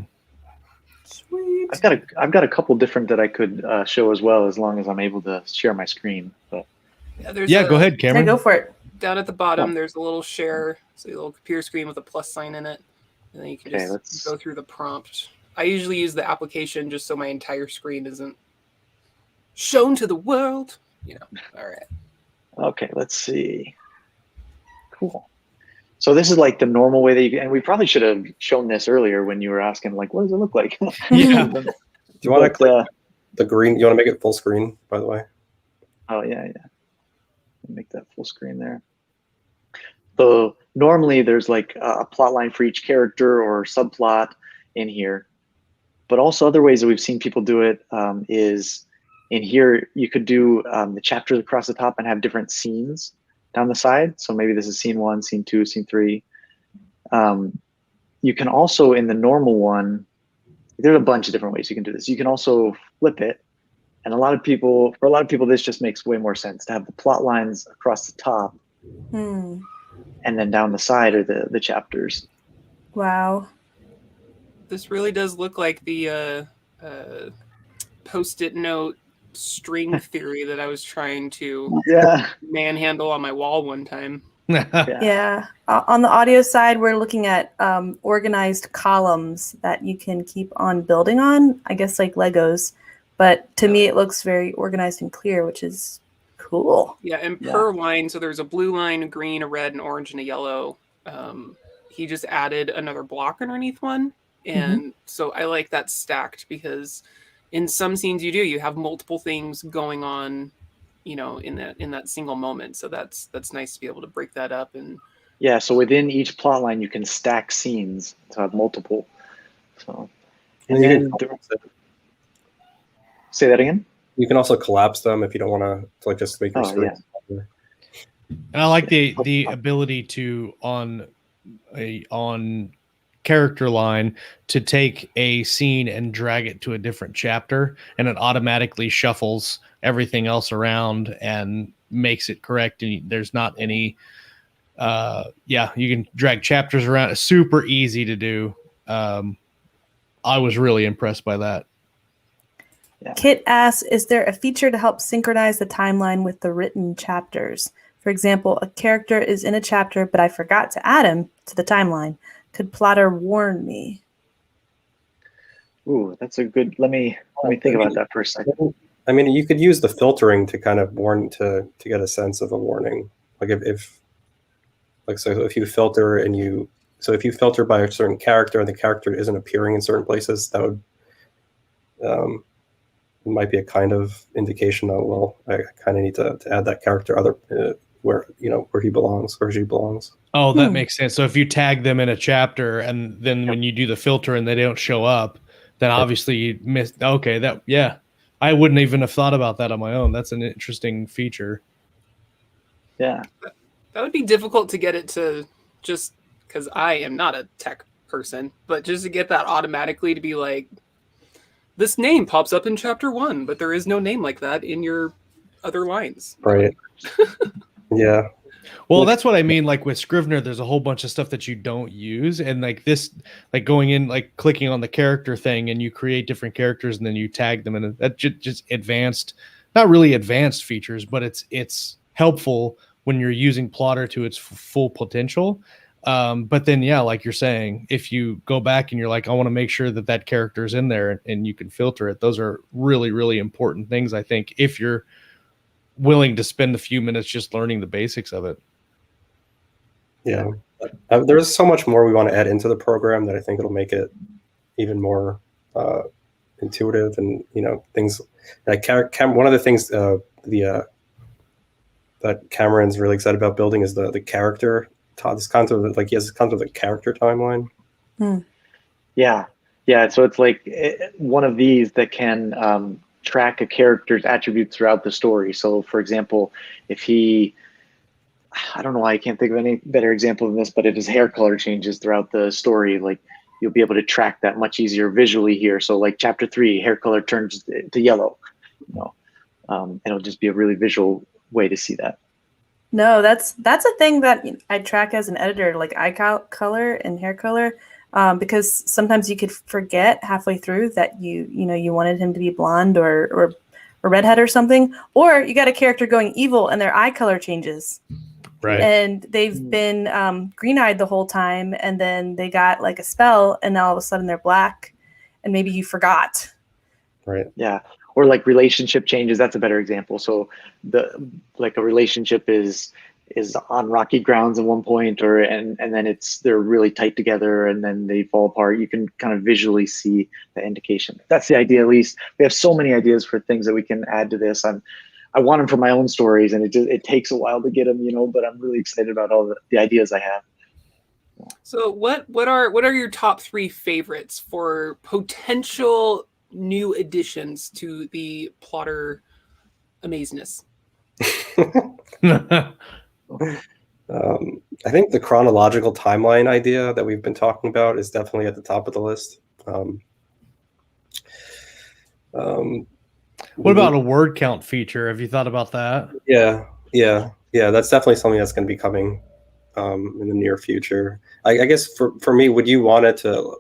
Sweet. I've got a couple different that I could show as well, as long as I'm able to share my screen. But yeah, go ahead, Cameron. Yeah, go for it. Down at the bottom, there's a little share, so a little computer screen with a plus sign in it, and then you can just go through the prompt. I usually use the application just so my entire screen isn't shown to the world. All right. Okay, let's see. Cool. So this is like the normal way that and we probably should have shown this earlier when you were asking, like, what does it look like? Yeah. Do you want to click the green? You want to make it full screen, by the way? Oh, yeah. Make that full screen there. So normally there's like a plot line for each character or subplot in here. But also other ways that we've seen people do it is in here, you could do the chapters across the top and have different scenes down the side. So maybe this is scene 1, scene 2, scene 3. You can also, in the normal one, there's a bunch of different ways you can do this. You can also flip it. And for a lot of people, this just makes way more sense to have the plot lines across the top. And then down the side are the chapters. Wow. This really does look like the Post-it note string theory that I was trying to manhandle on my wall one time. Yeah. On the audio side, we're looking at organized columns that you can keep on building on, I guess like Legos. But to me, it looks very organized and clear, which is cool. Yeah, and per line, so there's a blue line, a green, a red, an orange, and a yellow. He just added another block underneath one. And so I like that stacked because in some scenes you have multiple things going on, in that single moment. So that's nice to be able to break that up. And so within each plot line, you can stack scenes to have multiple. So, And and you then can say that again. You can also collapse them if you don't want to like just make your screen. Yeah. And I like the ability to on character line to take a scene and drag it to a different chapter, and it automatically shuffles everything else around and makes it correct. And there's not any you can drag chapters around. It's super easy to do. I was really impressed by that. Yeah. Kit asks, is there a feature to help synchronize the timeline with the written chapters? For example, a character is in a chapter, but I forgot to add him to the timeline. Could Plottr warn me? Ooh, that's a good. Let me think about that for a second. I mean, you could use the filtering to kind of warn to get a sense of a warning. Like if you filter if you filter by a certain character and the character isn't appearing in certain places, that would might be a kind of indication that, well, I kind of need to add that character where he belongs, where she belongs. Oh, that makes sense. So if you tag them in a chapter and then when you do the filter and they don't show up, then obviously you missed. Okay, I wouldn't even have thought about that on my own. That's an interesting feature. Yeah. That would be difficult to get it to, just because I am not a tech person, but just to get that automatically to be like, this name pops up in chapter 1, but there is no name like that in your other lines. Right. Yeah. Well, that's what I mean. Like with Scrivener, there's a whole bunch of stuff that you don't use. And like this, like going in, like clicking on the character thing and you create different characters and then you tag them. And that just advanced, not really advanced features, but it's helpful when you're using Plottr to its full potential. But then, like you're saying, if you go back and you're like, I want to make sure that character is in there and you can filter it. Those are really, really important things, I think, if you're willing to spend a few minutes just learning the basics of it. Yeah. There's so much more we want to add into the program that I think it'll make it even more intuitive, and things like one of the things that Cameron's really excited about building is the character. This concept of he has this concept of the character timeline. Yeah. So it's like one of these that can track a character's attributes throughout the story. So, for example, if I don't know why I can't think of any better example than this, but if his hair color changes throughout the story, like you'll be able to track that much easier visually here. So, like chapter 3, hair color turns to yellow. It'll just be a really visual way to see that. No, that's a thing that I track as an editor, like eye color and hair color, because sometimes you could forget halfway through that you wanted him to be blonde or redhead or something, or you got a character going evil and their eye color changes, right? And they've been green-eyed the whole time, and then they got like a spell, and now all of a sudden they're black, and maybe you forgot. Right. Yeah. Or like relationship changes. That's a better example. So a relationship is on rocky grounds at one point, and then they're really tight together and then they fall apart. You can kind of visually see the indication. That's the idea. At least we have so many ideas for things that we can add to this. I want them for my own stories, and it takes a while to get them, but I'm really excited about all the ideas I have. So what are your top 3 favorites for potential new additions to the Plottr amazeness? I think the chronological timeline idea that we've been talking about is definitely at the top of the list. What about a word count feature? Have you thought about that? Yeah. That's definitely something that's going to be coming in the near future. I guess for me, would you want it to?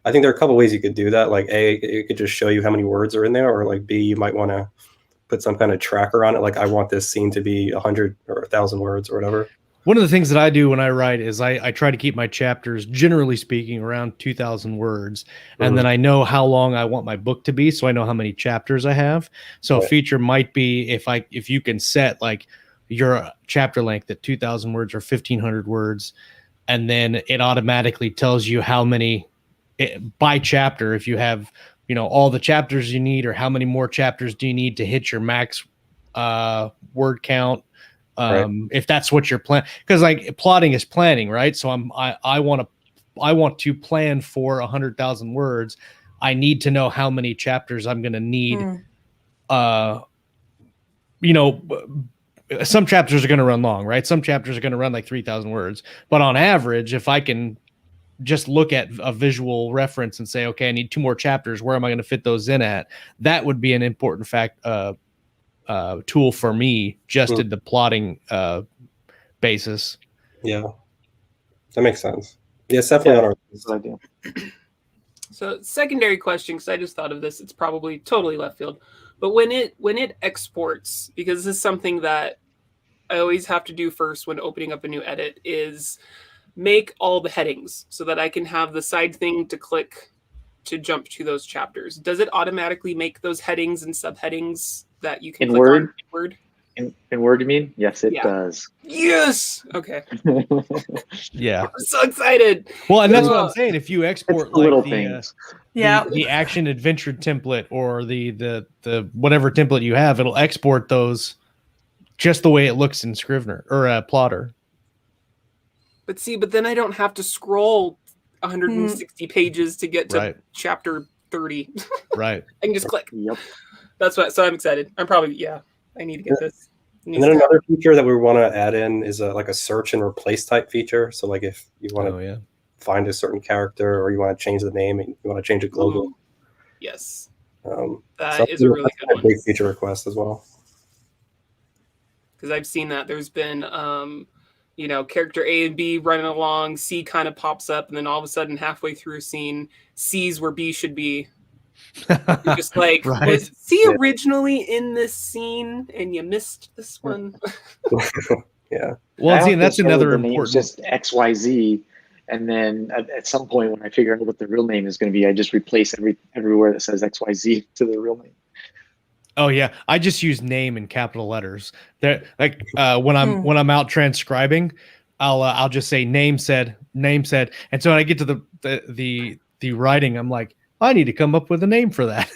I think there are a couple ways you could do that. Like A, it could just show you how many words are in there, or like B, you might want to put some kind of tracker on it. Like I want this scene to be 100 or 1,000 words or whatever. One of the things that I do when I write is I try to keep my chapters, generally speaking, around 2,000 words. And then I know how long I want my book to be, so I know how many chapters I have. So a feature might be if you can set like your chapter length at 2,000 words or 1,500 words, and then it automatically tells you how many by chapter, if you have all the chapters you need, or how many more chapters do you need to hit your max word count. If that's what you're planning, because like plotting is planning, right? So I want to to plan for 100,000 words, I need to know how many chapters I'm going to need. You know, some chapters are going to run long, right? Some chapters are going to run like 3,000 words. But on average, if I can just look at a visual reference and say, okay, I need 2 more chapters, where am I going to fit those in at? That would be an important tool for me, just in the plotting basis. Yeah, that makes sense. Yeah, it's definitely on our idea. So secondary question, because I just thought of this, it's probably totally left field. But when it exports, because this is something that I always have to do first when opening up a new edit, is make all the headings so that I can have the side thing to click to jump to those chapters. Does it automatically make those headings and subheadings that you can in click Word? on in Word? In Word, you mean? Yes, it does. Yes. Okay. Yeah. I'm so excited. Well, and that's what I'm saying. If you export like little the things. the action adventure template or the whatever template you have, it'll export those just the way it looks in Scrivener or Plottr. But then I don't have to scroll 160 pages to get to chapter 30. Right. I can just click. Yep. That's what. So I'm excited. I need to get this. And then another feature that we want to add in is like a search and replace type feature. So like if you want to find a certain character or you want to change the name and you want to change it globally. Yes. That is a really good one. Big feature request as well. Because I've seen that there's been, character A and B running along, C kind of pops up, and then all of a sudden halfway through a scene, C's where B should be. You're just like, was C originally in this scene and you missed this one? Yeah. Well, see, and that's another important. Just XYZ, and then at some point when I figure out what the real name is going to be, I just replace everywhere that says XYZ to the real name. Oh yeah, I just use name in capital letters. That like when I'm out transcribing, I'll just say name said, and so when I get to the writing, I'm like, I need to come up with a name for that.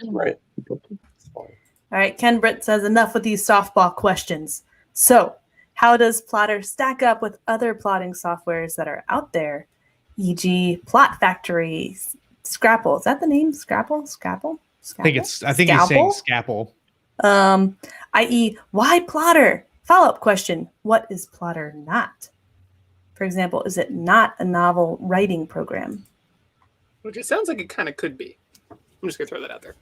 Right. All right, Ken Britt says enough with these softball questions. So, how does Plottr stack up with other plotting softwares that are out there, e.g., Plot Factory, Scrapple? Is that the name? Scrapple? I think he's saying Scapple. I.e., why Plottr? Follow-up question: what is Plottr not? For example, is it not a novel writing program? Which it sounds like it kind of could be. I'm just gonna throw that out there.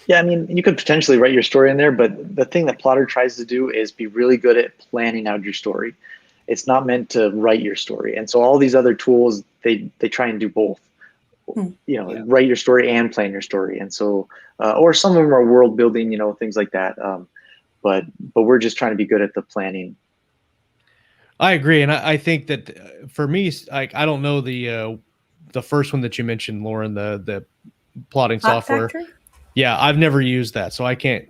Yeah, I mean, you could potentially write your story in there, but the thing that Plottr tries to do is be really good at planning out your story. It's not meant to write your story, and so all these other tools they try and do both. Write your story and plan your story, and so or some of them are world building, things like that. But we're just trying to be good at the planning. I agree, and I think that for me, like I don't know the first one that you mentioned, Lauren, the plotting software. Factory? Yeah, I've never used that, so I can't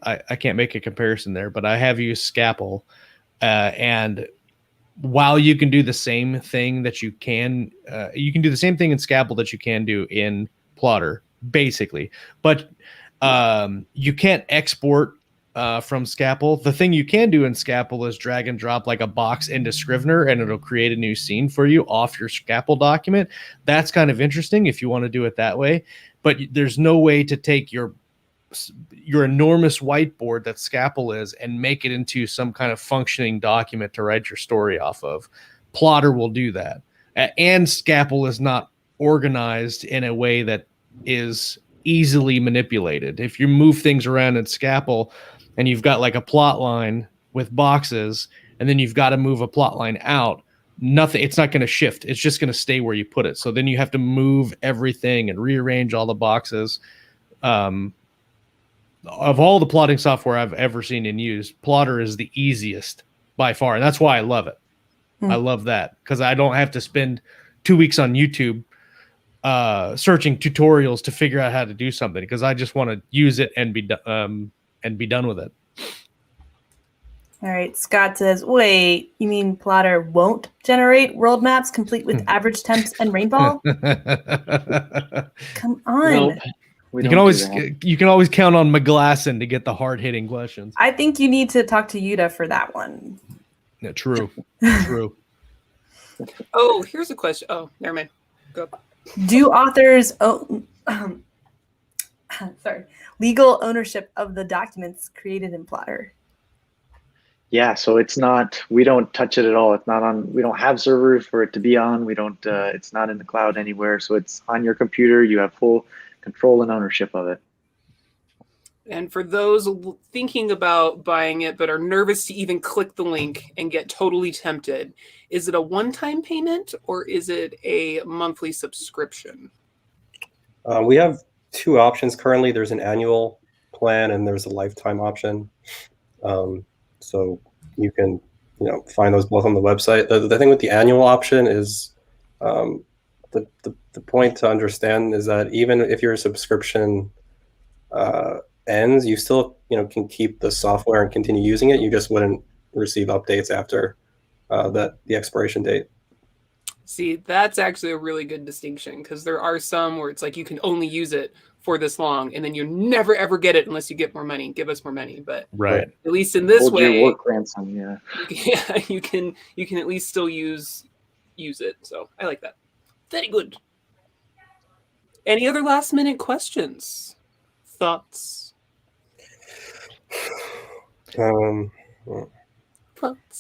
make a comparison there. But I have used Scapple, and while you can do the same thing that you can do the same thing in Scapple that you can do in Plottr, basically. But you can't export from Scapple. The thing you can do in Scapple is drag and drop like a box into Scrivener, and it'll create a new scene for you off your Scapple document. That's kind of interesting if you want to do it that way. But there's no way to take your enormous whiteboard that Scapple is and make it into some kind of functioning document to write your story off of. Plottr will do that. And Scapple is not organized in a way that is easily manipulated. If you move things around in Scapple and you've got like a plot line with boxes and then you've got to move a plot line out, it's not going to shift. It's just going to stay where you put it. So then you have to move everything and rearrange all the boxes. Of all the plotting software I've ever seen and used, Plottr is the easiest by far. And that's why I love it. I love that because I don't have to spend 2 weeks on YouTube searching tutorials to figure out how to do something because I just want to use it and be done with it. All right. Scott says, wait, you mean Plottr won't generate world maps complete with average temps and rainfall? Come on. Nope. You can always count on McGlasson to get the hard-hitting questions. I think you need to talk to Yuta for that one. Yeah, true. True. Oh, here's a question. Oh, never mind. Go. Do authors own legal ownership of the documents created in Plottr? Yeah, so it's not, we don't touch it at all. It's not on, we don't have servers for it to be on. We don't, it's not in the cloud anywhere. So it's on your computer. You have full control and ownership of it. And for those thinking about buying it but are nervous to even click the link and get totally tempted, is it a one-time payment or is it a monthly subscription? We have two options currently. There's an annual plan and there's a lifetime option. So you can, find those both on the website. The thing with the annual option is the point to understand is that even if your subscription ends, you still can keep the software and continue using it. You just wouldn't receive updates after the expiration date. See, that's actually a really good distinction because there are some where it's like you can only use it for this long and then you never ever get it unless you get more money. Give us more money. But Right. At least in this Hold your way, work ransom, yeah. yeah, you can at least still use it. So I like that. Very good. Any other last minute questions? Thoughts?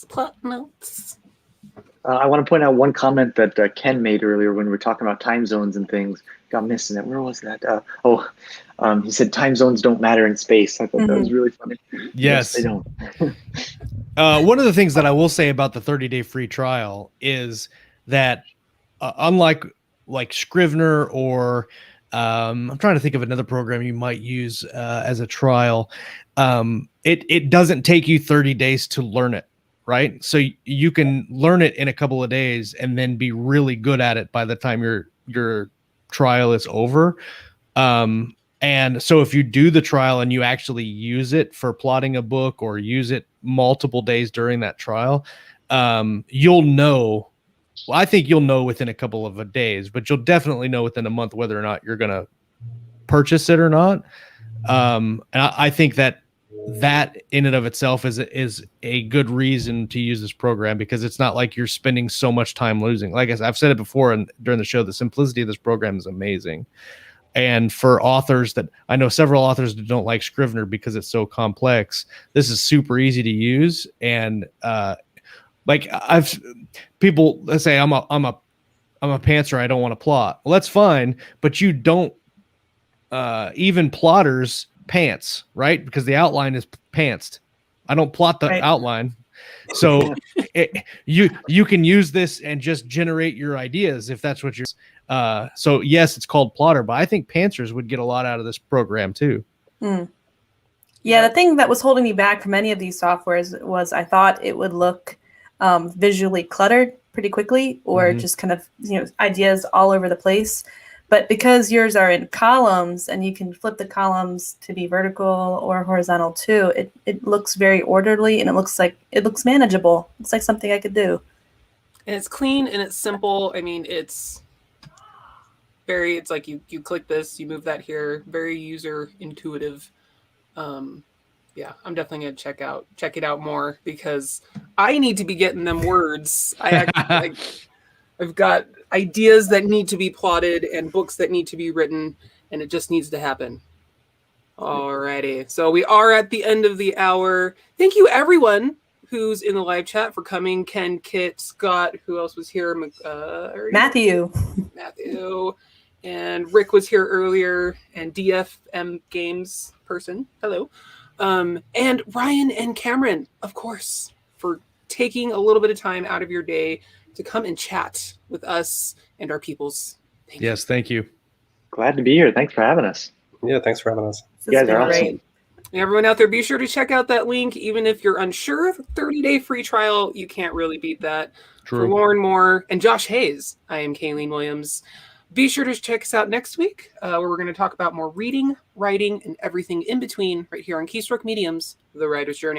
Plot notes. I want to point out one comment that Ken made earlier when we were talking about time zones and things. Got missing it. Where was that? He said time zones don't matter in space. I thought that was really funny. Yes. They don't. One of the things that I will say about the 30-day free trial is that unlike like Scrivener or I'm trying to think of another program you might use as a trial, it doesn't take you 30 days to learn it. Right. So you can learn it in a couple of days and then be really good at it by the time your trial is over. And so if you do the trial and you actually use it for plotting a book or use it multiple days during that trial, you'll know. Well, I think you'll know within a couple of days, but you'll definitely know within a month whether or not you're going to purchase it or not. And I think that in and of itself is a good reason to use this program because it's not like you're spending so much time losing. Like I've said it before and during the show, the simplicity of this program is amazing. And for authors that I know several authors that don't like Scrivener because it's so complex, this is super easy to use. And like people let's say I'm a pantser, I don't want to plot. Well, that's fine, but you don't even plotters pants, right? Because the outline is pantsed. I don't plot the outline. So you can use this and just generate your ideas if that's what you're so yes, it's called Plottr, but I think pantsers would get a lot out of this program too. Yeah, the thing that was holding me back from any of these softwares was I thought it would look visually cluttered pretty quickly or just kind of ideas all over the place. But because yours are in columns and you can flip the columns to be vertical or horizontal too, it looks very orderly and it looks manageable. It's like something I could do. And it's clean and it's simple. I mean, it's like you click this, you move that here, very user intuitive. Yeah, I'm definitely gonna check it out more because I need to be getting them words. I've got ideas that need to be plotted and books that need to be written, and it just needs to happen. Alrighty, so we are at the end of the hour. Thank you, everyone who's in the live chat for coming. Ken, Kit, Scott, who else was here? Matthew, and Rick was here earlier, and DFM Games person. Hello, and Ryan and Cameron, of course, for taking a little bit of time out of your day to come and chat with us and our peoples. Thank you. Glad to be here. Thanks for having us. Yeah, thanks for having us. You guys are awesome. And everyone out there, be sure to check out that link. Even if you're unsure of a 30-day free trial, you can't really beat that. True. For Lauren Moore and Josh Hayes, I am Kalene Williams. Be sure to check us out next week, where we're going to talk about more reading, writing, and everything in between right here on Keystroke Mediums, The Writer's Journey.